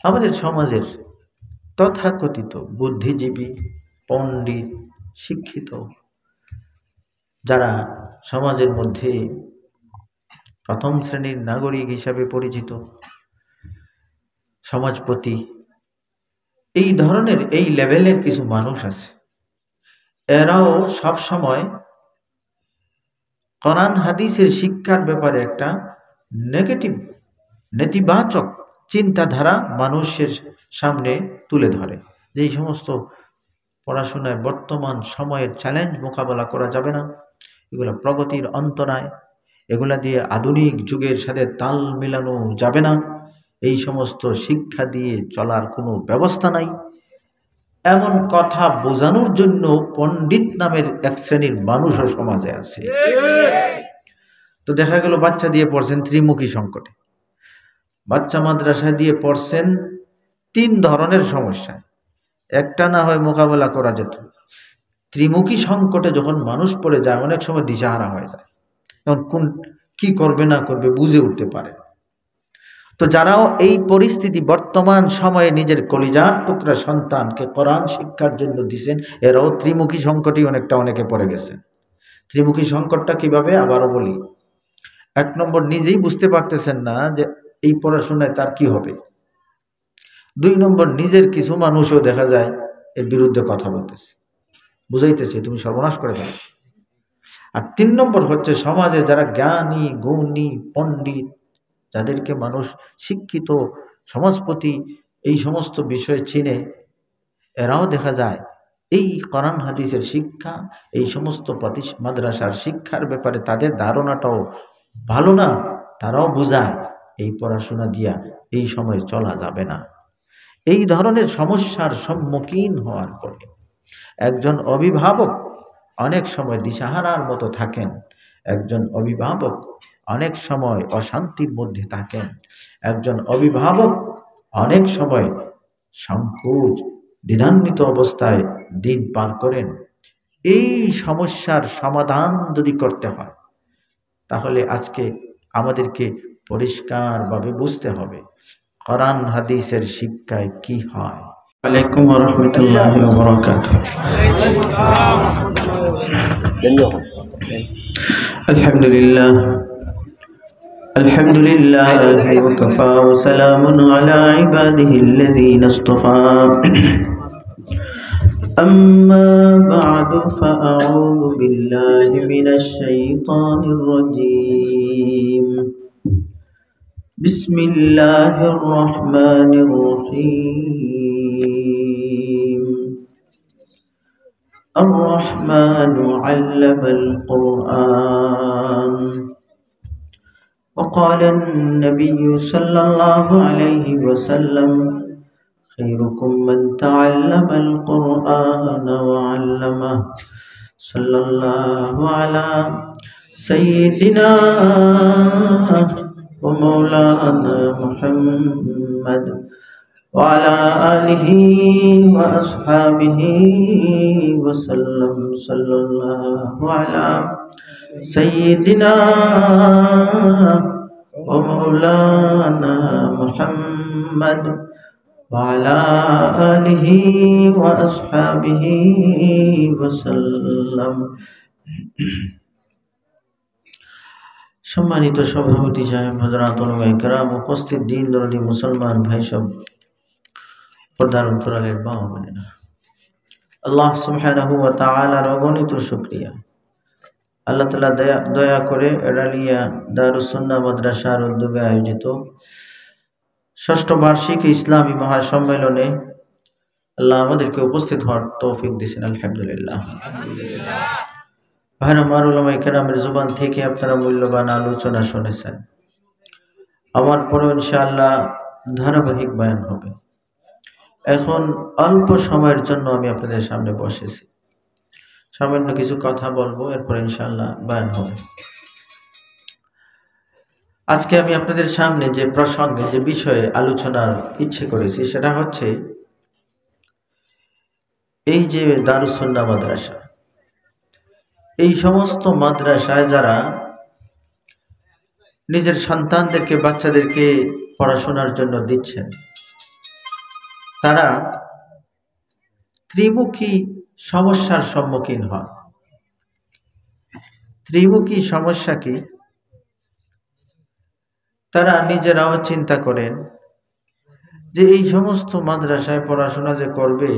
আমাদের সমাজের তথাকথিত বুদ্ধিজীবী, পণ্ডিত, শিক্ষিত যারা সমাজের মধ্যে প্রথম শ্রেণীর নাগরিক হিসাবে পরিচিত, সমাজপতি, এই ধরনের এই লেভেলের কিছু মানুষ আছে। এরাও সব সময় কোরআন হাদিসের শিক্ষার ব্যাপারে একটা নেতিবাচক চিন্তাধারা মানুষের সামনে তুলে ধরে, যে এই সমস্ত পড়াশোনায় বর্তমান সময়ের চ্যালেঞ্জ মোকাবেলা করা যাবে না, এগুলো প্রগতির অন্তরায়, এগুলা দিয়ে আধুনিক যুগের সাথে তাল মিলানো যাবে না, এই সমস্ত শিক্ষা দিয়ে চলার কোনো ব্যবস্থা নাই। এমন কথা বোঝানোর জন্য পণ্ডিত নামের এক শ্রেণীর মানুষও সমাজে আছে। তো দেখা গেল বাচ্চা দিয়ে পড়ছেন ত্রিমুখী সংকটে, বাচ্চা মাদ্রাসায় দিয়ে পড়ছেন 3 ধরনের সমস্যা, একটা না হয় মোকাবেলা করা যেত। ত্রিমুখী সংকটে যখন মানুষ পড়ে যায় অনেক সময় দিশাহারা হয়ে যায়, তখন কি করবে না করবে বুঝে উঠতে পারে। তো যারাও এই পরিস্থিতি বর্তমান সময়ে নিজের কলিজার টুকরা সন্তানকে কোরআন শিক্ষার জন্য দিচ্ছেন, এরাও ত্রিমুখী সংকটই অনেকে পড়ে গেছেন। ত্রিমুখী সংকটটা কিভাবে আবারও বলি। 1 নম্বর, নিজেই বুঝতে পারতেছেন না যে এই পড়াশোনায় তার কি হবে। 2 নম্বর, নিজের কিছু মানুষও দেখা যায় এর বিরুদ্ধে কথা বলতেছে, বুঝাইতেছে তুমি সর্বনাশ করে ফেলছ। আর 3 নম্বর হচ্ছে সমাজে যারা জ্ঞানী, গুণী, পণ্ডিত, যাদেরকে মানুষ শিক্ষিত, সমাজপতি, এই সমস্ত বিষয় চিনে, এরাও দেখা যায় এই কোরআন হাদিসের শিক্ষা, এই সমস্ত মাদ্রাসার শিক্ষার ব্যাপারে তাদের ধারণাটাও ভালো না। তারাও বোঝায় এই পড়াশোনা দিয়া এই সময় চলা যাবে না। এই ধরনের সমস্যার সম্মুখীন হওয়ার পরে একজন অভিভাবক অনেক সময় দিশাহারার মতো থাকেন, একজন অভিভাবক অনেক সময় অশান্তির মধ্যে থাকেন, একজন অভিভাবক অনেক সময় সংকোচ, দ্বিধান্বিত অবস্থায় দিন পার করেন। এই সমস্যার সমাধান যদি করতে হয় তাহলে আজকে আমাদেরকে পরিষ্কারভাবে বুঝতে হবে কোরআন হাদিসের শিক্ষায় কি হয়। আলাইকুম ওয়া রাহমাতুল্লাহি ওয়া বারাকাতুহু। আলহামদুলিল্লাহ আলহামদুলিল্লাহ ওয়া কাফা ওয়া সালামুন আলা ইবাদিহিল্লাযীনা ইসতাফা। أما بعد فأعوذ بالله من الشيطان الرجيم. بسم الله الرحمن الرحيم. الرحمن علم القرآن. وقال النبي صلى الله عليه وسلم: خيركم من تعلم القرآن وعلمه. صلى الله على سيدنا ومولانا محمد وعلى آله وأصحابه وسلم. صلى الله على سيدنا ومولانا محمد وعلى آله وأصحابه وسلم. সম্মানিত সভাপতি সাহেব, হযরত উলামায়ে কেরাম, উপস্থিত দিন দরদি মুসলমান ভাই সব, পর্দার অন্তরালের মা ও বোনেরা, আল্লাহ সুবহানাহু ওয়া তাআলার অগণিত শুকরিয়া। আল্লাহ তাআলা দয়া করে এরালিয়া দারুস সুন্নাহ মাদ্রাসার উদ্যোগে আয়োজিত ৬ষ্ঠ বার্ষিক ইসলামী মহাসম্মেলনে আল্লাহ আমাদেরকে উপস্থিত হওয়ার তৌফিক দিয়েছেন। আলহামদুলিল্লাহ। ভাই আমার, উলামায়ে কেরামের জবান থেকে আপনারা মূল্যবান আলোচনা শুনেছেন। আমার পরে ইনশাআল্লাহ ধারাবাহিক বয়ান হবে। এখন অল্প সময়ের জন্য আমি আপনাদের সামনে বসেছি, সামান্য কিছু কথা বলবো, এরপর ইনশাআল্লাহ বয়ান হবে। আজকে আমি আপনাদের সামনে যে প্রসঙ্গে, যে বিষয়ে আলোচনার ইচ্ছে করেছি সেটা হচ্ছে এই যে দারুস সুন্নাহ মাদ্রাসা, এই সমস্ত মাদ্রাসায় যারা নিজের সন্তানদেরকে, বাচ্চাদেরকে পড়াশোনার জন্য দিচ্ছেন, তারা ত্রিমুখী সমস্যার সম্মুখীন হন। ত্রিমুখী সমস্যা কি? তারা নিজেরাও চিন্তা করেন যে এই সমস্ত মাদ্রাসায় পড়াশোনা যে করবে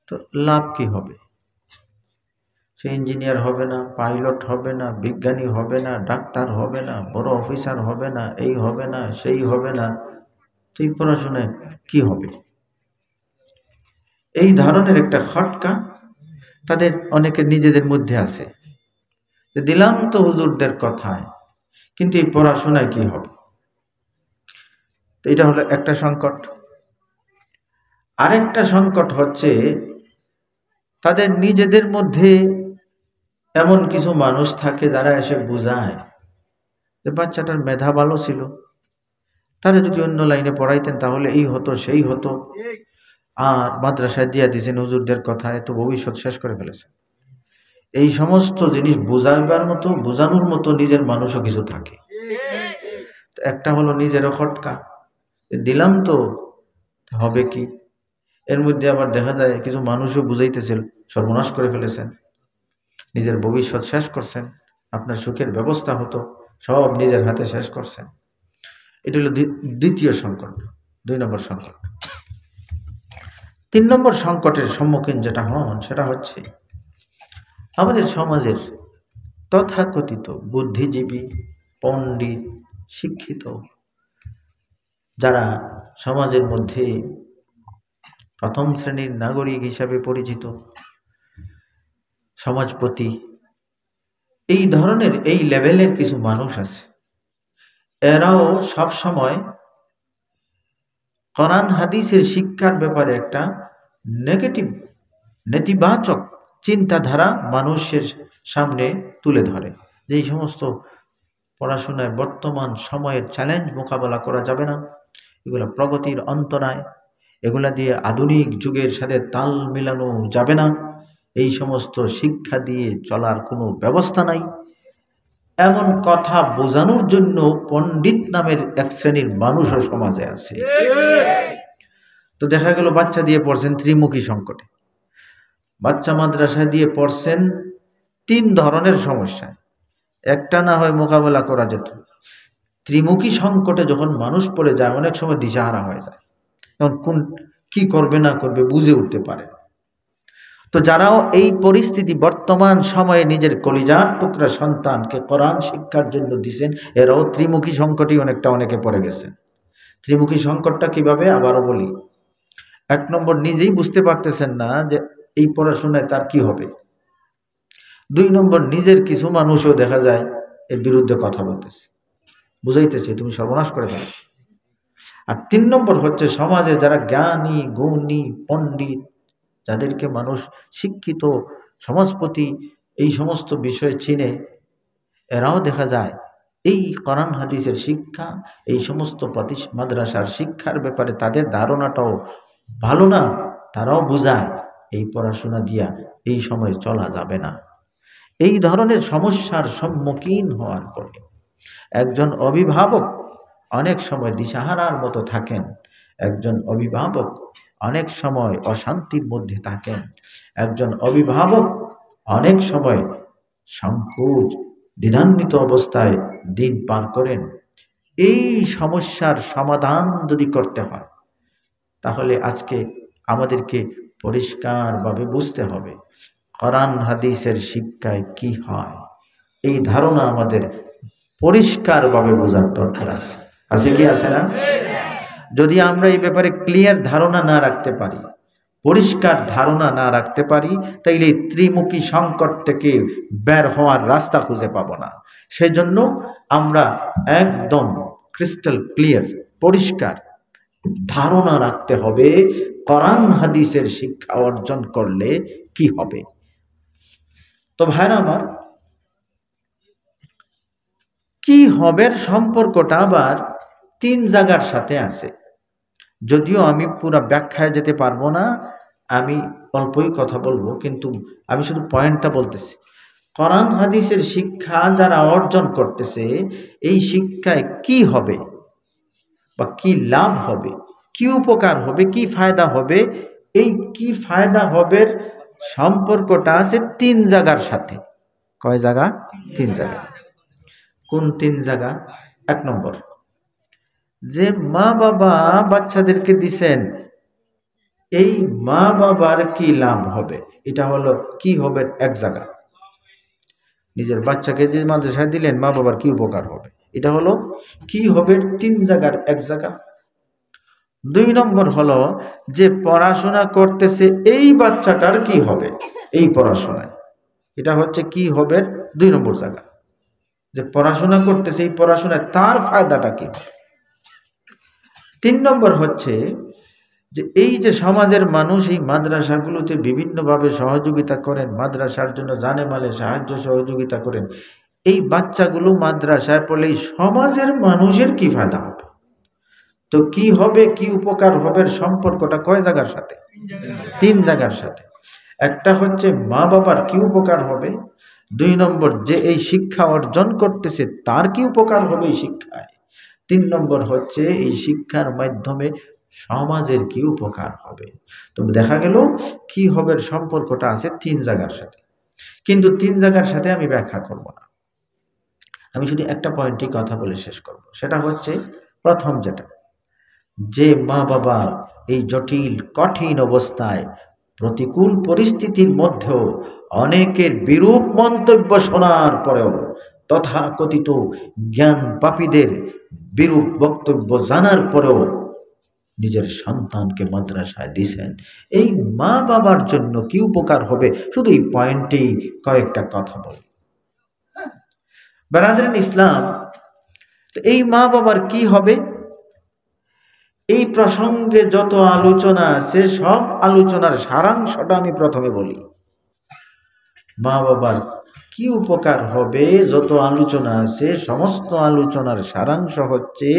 তো লাভ কি হবে? সে ইঞ্জিনিয়ার হবে না, পাইলট হবে না, বিজ্ঞানী হবে না, ডাক্তার হবে না, বড় অফিসার হবে না, এই হবে না, সেই হবে না, তো এই পড়াশোনায় কি হবে? এই ধরনের একটা খটকা তাদের অনেকের নিজেদের মধ্যে আছে যে দিলাম তো হুজুরদের কথায়, কিন্তু এই পড়াশোনায় কি হবে? তো এটা হলো একটা সংকট। আরেকটা সংকট হচ্ছে তাদের নিজেদের মধ্যে এমন কিছু মানুষ থাকে যারা এসে বোঝায় যে বাচ্চাটার মেধা ভালো ছিল, তারা যদি অন্য লাইনে পড়াইতেন তাহলে এই হতো সেই হতো, আর মাদ্রাসায় দিয়া দিয়েছেন হুজুরদের কথায়, তো ভবিষ্যৎ শেষ করে ফেলেছে। এই সমস্ত জিনিস বোঝানোর মতো নিজের মানুষও কিছু থাকে। একটা হলো নিজেরও খটকা, দিলাম তো হবে কি। এর মধ্যে আবার দেখা যায় কিছু মানুষও বুঝাইতেছেন, সর্বনাশ করে ফেলেছেন, নিজের ভবিষ্যৎ শেষ করছেন, আপনার সুখের ব্যবস্থা হতো সব নিজের হাতে শেষ করছেন। এটা হলো দ্বিতীয় সংকট, 2 নম্বর সংকট। 3 নম্বর সংকটের সম্মুখীন যেটা হন সেটা হচ্ছে আমাদের সমাজের তথাকথিত বুদ্ধিজীবী, পণ্ডিত, শিক্ষিত যারা সমাজের মধ্যে প্রথম শ্রেণীর নাগরিক হিসাবে পরিচিত, সমাজপতি, এই ধরনের এই লেভেলের কিছু মানুষ আছে। এরাও সব সময় কোরআন হাদিসের শিক্ষার ব্যাপারে একটা নেতিবাচক চিন্তাধারা মানুষের সামনে তুলে ধরে, যে এই সমস্ত পড়াশোনায় বর্তমান সময়ের চ্যালেঞ্জ মোকাবেলা করা যাবে না, এগুলো প্রগতির অন্তরায়, এগুলা দিয়ে আধুনিক যুগের সাথে তাল মিলানো যাবে না, এই সমস্ত শিক্ষা দিয়ে চলার কোনো ব্যবস্থা নাই। এমন কথা বোঝানোর জন্য পণ্ডিত নামের এক শ্রেণীর মানুষও সমাজে আছে। তো দেখা গেল বাচ্চা দিয়ে পড়ছেন ত্রিমুখী সংকটে, বাচ্চা মাদ্রাসায় দিয়ে পড়ছেন 3 ধরনের সমস্যায়, একটা না হয় মোকাবেলা করা যেত। ত্রিমুখী সংকটে যখন মানুষ পড়ে যায় অনেক সময় দিশাহারা হয়ে যায়, এখন কি করবে না করবে বুঝে উঠতে পারে। তো যারাও এই পরিস্থিতি বর্তমান সময়ে নিজের কলিজার টুকরা সন্তানকে কোরআন শিক্ষার জন্য দিয়েছেন, এরাও ত্রিমুখী সংকটই অনেকে পড়ে গেছেন। ত্রিমুখী সংকটটা কিভাবে আবারও বলি। 1 নম্বর, নিজেই বুঝতে পারতেছেন না যে এই পড়াশোনায় তার কি হবে। 2 নম্বর, নিজের কিছু মানুষও দেখা যায় এর বিরুদ্ধে কথা বলতেছে, বুঝাইতেছে তুমি সর্বনাশ করে ফেলেছ। আর 3 নম্বর হচ্ছে সমাজে যারা জ্ঞানী, গুণী, পণ্ডিত, যাদেরকে মানুষ শিক্ষিত, সমাজপতি, এই সমস্ত বিষয় চিনে, এরাও দেখা যায় এই কোরআন হাদিসের শিক্ষা, এই সমস্ত মাদ্রাসার শিক্ষার ব্যাপারে তাদের ধারণাটাও ভালো না, তারাও বুঝায় এই পড়াশোনা দিয়া এই সময় চলা যাবে না। এই ধরনের সমস্যার সম্মুখীন হওয়ার পরে একজন অভিভাবক অনেক সময় দিশাহারার মতো থাকেন, একজন অভিভাবক অনেক সময় অশান্তির মধ্যে থাকেন, একজন অভিভাবক অনেক সময় সংকোচ দ্বিধান্বিত অবস্থায় দিন পার করেন। এই সমস্যার সমাধান যদি করতে হয় তাহলে আজকে আমাদেরকে পরিষ্কারভাবে বুঝতে হবে কোরআন হাদিসের শিক্ষায় কি হয়, এই ধারণা আমাদের পরিষ্কারভাবে বোঝার দরকার আছে। আছে কি আছে না? যদি আমরা এই ব্যাপারে ক্লিয়ার ধারণা না রাখতে পারি, পরিষ্কার ধারণা না রাখতে পারি, তাইলে ত্রিমুখী সংকট থেকে বের হওয়ার রাস্তা খুঁজে পাবো না। সেজন্য আমরা একদম ক্রিস্টাল ক্লিয়ার পরিষ্কার ধারণা রাখতে হবে কোরআন হাদিসের শিক্ষা অর্জন করলে কি হবে। তো ভাইরা আমার, কি হবে সম্পর্কটা আবার 3 জায়গার সাথে আছে। যদিও আমি পুরো ব্যাখ্যায় যেতে পারবো না, আমি অল্পই কথা বলবো, কিন্তু আমি শুধু পয়েন্টটা বলতেছি। কোরআন হাদিসের শিক্ষা যারা অর্জন করতেছে, এই শিক্ষায় কি হবে বা কি লাভ হবে, কি উপকার হবে, কি ফায়দা হবে, এই কি ফায়দা হবের সম্পর্কটা আছে 3 জায়গার সাথে। কয় জায়গা? 3 জায়গা। কোন 3 জায়গা? 1 নম্বর, যে মা বাবা বাচ্চাদেরকে দিছেন, এই মা বাবার কি লাভ হবে, এটা হলো কি হবে এক জায়গা। নিজের বাচ্চাকে যে মাদ্রাসায় দিলেন, মা বাবার কি উপকার হবে, এটা হলো কি হবে 3 জায়গার এক জায়গা। 2 নম্বর হলো যে পড়াশোনা করতেছে এই বাচ্চাটার কি হবে এই পড়াশোনায়, এটা হচ্ছে কি হবে 2 নম্বর জায়গা। যে পড়াশোনা করতেছে এই পড়াশোনায় তার ফায়দাটা কি। 3 নম্বর হচ্ছে যে এই যে সমাজের মানুষ এই মাদ্রাসাগুলোতে বিভিন্নভাবে সহযোগিতা করেন, মাদ্রাসার জন্য জানে মালে সাহায্য সহযোগিতা করেন, এই বাচ্চাগুলো মাদ্রাসায় পড়লে এই সমাজের মানুষের কি ফায়দা হবে। তো কি হবে, কি উপকার হবে সম্পর্কটা কয় জায়গার সাথে? 3 জায়গার সাথে। একটা হচ্ছে মা বাবার কি উপকার হবে, 2 নম্বর যে এই শিক্ষা অর্জন করতেছে তার কি উপকার হবে এই শিক্ষায়, 3 নম্বর হচ্ছে এই শিক্ষার মাধ্যমে সমাজের কি উপকার হবে। তো দেখা গেল কি হবে সম্পর্কটা আছে 3 জায়গার সাথে। কিন্তু 3 জায়গার সাথে আমি ব্যাখ্যা করব না, আমি শুধু একটা পয়েন্টই কথা বলে শেষ করব। সেটা হচ্ছে প্রথম যেটা, যে মা বাবা এই জটিল কঠিন অবস্থায় প্রতিকূল পরিস্থিতির মধ্যেও অনেকের বিরূপ মন্তব্য শোনার পরেও, তথাকথিত জ্ঞান পাপীদের বিরূপ বক্তব্য জানার পরেও নিজের সন্তানকে মাদ্রাসায় দিয়েছেন, এই মা বাবার জন্য কি উপকার হবে, শুধু এই পয়েন্টেই কয়েকটা কথা বলি। বারাদারিন ইসলাম, তো এই মা বাবার কি হবে, এই প্রসঙ্গে যত আলোচনা আছে সব আলোচনার সারাংশটা আমি প্রথমে বলি। মা বাবার কি উপকার হবে যত আলোচনা আছে, সমস্ত আলোচনার সারাংশ হচ্ছে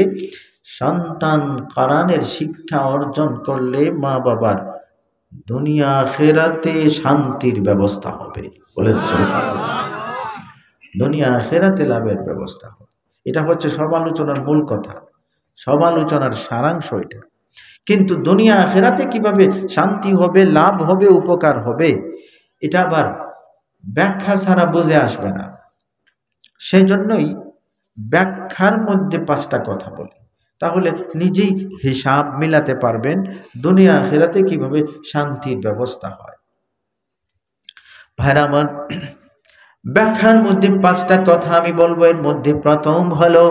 সন্তান কোরআনের শিক্ষা অর্জন করলে মা বাবার দুনিয়া আখিরাতে শান্তির ব্যবস্থা হবে। বলেন সুবহানাল্লাহ। দুনিয়া আখিরাতে লাভের ব্যবস্থা হবে, এটা হচ্ছে সব আলোচনার মূল কথা, সব আলোচনার সারাংশ এটা। কিন্তু দুনিয়া আখিরাতে কিভাবে শান্তি হবে, লাভ হবে, উপকার হবে, এটা আবার ব্যাখ্যা ছাড়া বুঝে আসবে না। সেজন্যই ব্যাখ্যার মধ্যে 5টা কথা বলি, তাহলে নিজেই হিসাব মিলাতে পারবেন দুনিয়া আখিরাতে কিভাবে শান্তির ব্যবস্থা হয়। ভাইরা আমার, ব্যাখ্যার মধ্যে 5টা কথা আমি বলবো। এর মধ্যে প্রথম হলো,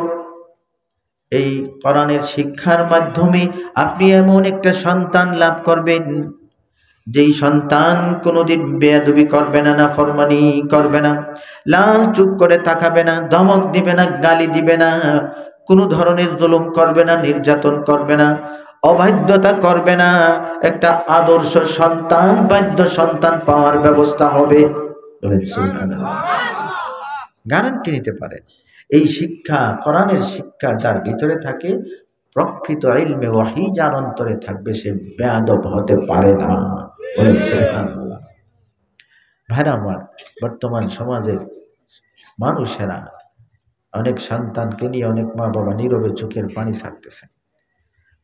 এই কোরআনের শিক্ষার মাধ্যমে আপনি এমন একটা সন্তান লাভ করবেন যেই সন্তান কোনোদিন বেয়াদবি করবে না, নাফরমানি করবে না, লাল চুপ করে তাকাবে না, ধমক দিবে না, গালি দিবে না, কোনো ধরনের জুলুম করবে না, নির্যাতন করবে না, অবাধ্যতা করবে না। একটা আদর্শ সন্তান, বাধ্য সন্তান পাওয়ার ব্যবস্থা হবে। গ্যারান্টি নিতে পারে এই শিক্ষা, কোরআনের শিক্ষা যার ভিতরে থাকে, প্রকৃত ইলমে ওয়াহী যার অন্তরে থাকবে, সে বেয়াদব হতে পারে না। ভাইরা আমার, বর্তমান সমাজের মানুষেরা অনেক সন্তানকে নিয়ে অনেক মা বাবা নীরবে চোখের পানি ছাড়তেছে,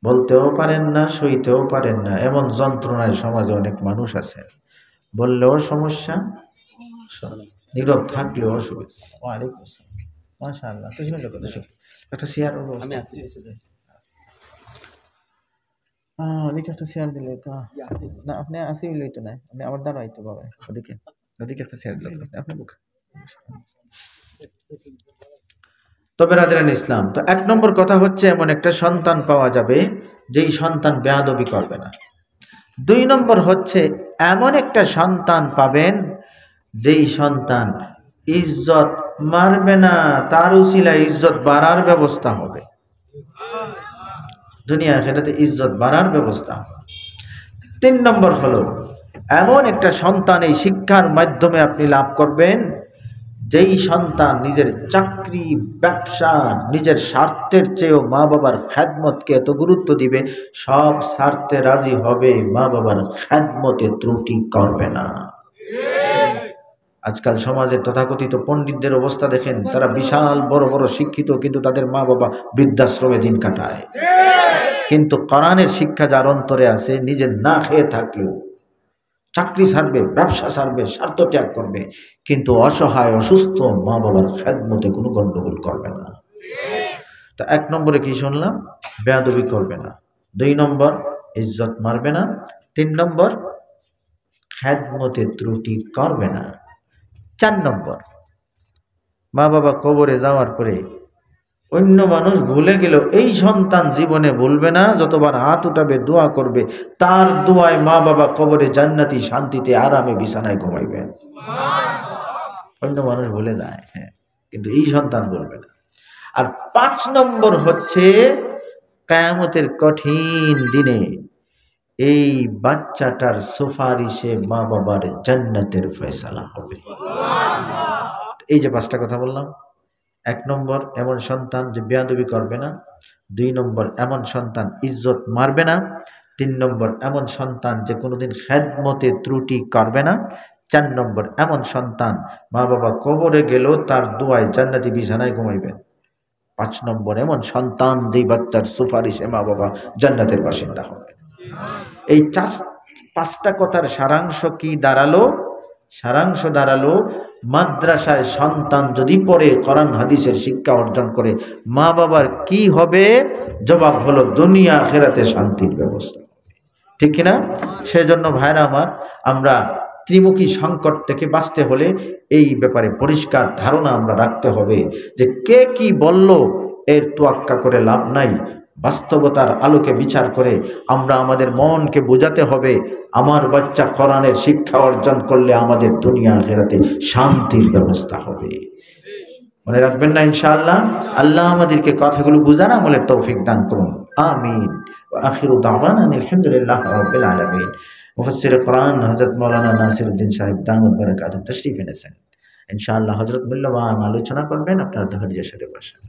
বলতেও পারেন না, সইতেও পারেন না, এমন যন্ত্রণায় সমাজে অনেক মানুষ আছে, বললেও সমস্যা, নীরব থাকলেও অসুবিধা। ওয়ালাইকুম আসসালাম, মাশাআল্লাহ, তো শুনুন কথা শুনুন, একটা শেয়ার হলো, আমি আছি ওদিকে একটা শেয়ার দিলে তো না, আপনি আসি হইলেই তো নাই, আপনি আমার দ্বারা আইতো বাবা, ওদিকে ওদিকে একটা শেয়ার দিলে আপনি বুক। তবে রাদিয়ান ইসলাম, তো 1 নম্বর কথা হচ্ছে এমন একটা সন্তান পাওয়া যাবে যেই সন্তান বেয়াদবি করবে না। 2 নম্বর হচ্ছে এমন একটা সন্তান পাবেন যেই সন্তান ইজ্জত মারবে না, তার উসিলায় ইজ্জত বাড়ার ব্যবস্থা হবে, দুনিয়া আখিরাতে ইজ্জত বাড়ার ব্যবস্থা। 3 নম্বর হলো এমন একটা সন্তান এই শিক্ষার মাধ্যমে আপনি লাভ করবেন যেই সন্তান নিজের চাকরি, ব্যবসা, নিজের স্বার্থের চেয়েও মা বাবার খেদমতকে এত গুরুত্ব দিবে, সব স্বার্থে রাজি হবে, মা বাবার খেদমতে ত্রুটি করবে না। আজকাল সমাজে তথাকথিত পণ্ডিতদের অবস্থা দেখেন, তারা বিশাল বড় বড় শিক্ষিত, কিন্তু তাদের মা বাবা বৃদ্ধাশ্রমে দিন কাটায়। কিন্তু কোরআনের শিক্ষা যার অন্তরে আছে, নিজে না খেয়ে থাকলেও চাকরি ছাড়বে, ব্যবসা ছাড়বে, স্বার্থ ত্যাগ করবে, কিন্তু অসহায় অসুস্থ মা বাবার খেদমতে কোনো গন্ডগোল করবে না। তা 1 নম্বরে কি শুনলাম? বেয়াদবি করবে না। 2 নম্বর ইজ্জত মারবে না। 3 নম্বর খেদমতে ত্রুটি করবে না। 4 নম্বর মা বাবা কবরে যাওয়ার পরে অন্য মানুষ ভুলে গেল, এই সন্তান জীবনে ভুলবে না, যতবার হাত উঠাবে দোয়া করবে, তার দোয়ায় মা বাবা কবরে জান্নাতি শান্তিতে আরামে বিছানায় ঘুমাইবে। অন্য মানুষ ভুলে যায়, হ্যাঁ, কিন্তু এই সন্তান ভুলবে না। আর 5 নম্বর হচ্ছে কিয়ামতের কঠিন দিনে এই বাচ্চাটার সুপারিশে মা বাবার জান্নাতের ফয়সালা হবে। এই যে 5টা কথা বললাম, 1 নম্বর এমন সন্তান যে বেয়াদবি করবে না। 2 নম্বর এমন সন্তান ইজ্জত মারবে না। 3 নম্বর এমন সন্তান যে কোনোদিন খেদমতে ত্রুটি করবে না। 4 নম্বর এমন সন্তান মা বাবা কবরে গেলেও তার দোয়ায় জান্নাতি বিছানায় ঘুমাইবেন। 5 নম্বর এমন সন্তান যেই বাচ্চার সুপারিশে মা বাবা জান্নাতের বাসিন্দা হবে। এই 5টা কথার সারাংশ কি দাঁড়ালো? সারাংশ দাঁড়ালো, মাদ্রাসায় সন্তান যদি পড়ে, কোরআন হাদিসের শিক্ষা অর্জন করে, মা বাবার কি হবে? জবাব হলো দুনিয়া আখিরাতে শান্তির ব্যবস্থা। ঠিক কিনা? সেজন্য ভাইরা আমার, আমরা ত্রিমুখী সংকট থেকে বাঁচতে হলে এই ব্যাপারে পরিষ্কার ধারণা আমরা রাখতে হবে যে কে কি বলল এর তোয়াক্কা করে লাভ নাই। বাস্তবতার আলোকে বিচার করে আমরা আমাদের মনকে বোঝাতে হবে, আমার বাচ্চা কোরআনের শিক্ষা অর্জন করলে আমাদের দুনিয়া আখিরাতে শান্তির ব্যবস্থা হবে। মনে রাখবেন না ইনশাআল্লাহ? আল্লাহ আমাদেরকে কথাগুলো বুঝার আমলের তৌফিক দান করুন। আমিন। ওয়া আখিরু দাওয়ানা আলহামদুলিল্লাহি রাব্বিল আলামিন। মুফাসসির কোরআন হযরত মাওলানা নাসিরউদ্দিন সাহেব দামাত বারাকাতুহু তাশরীফ এনেছেন। ইনশাআল্লাহ হযরত মূল্যবান আলোচনা করবেন, আপনারা ধৈর্যের সাথে বসেন।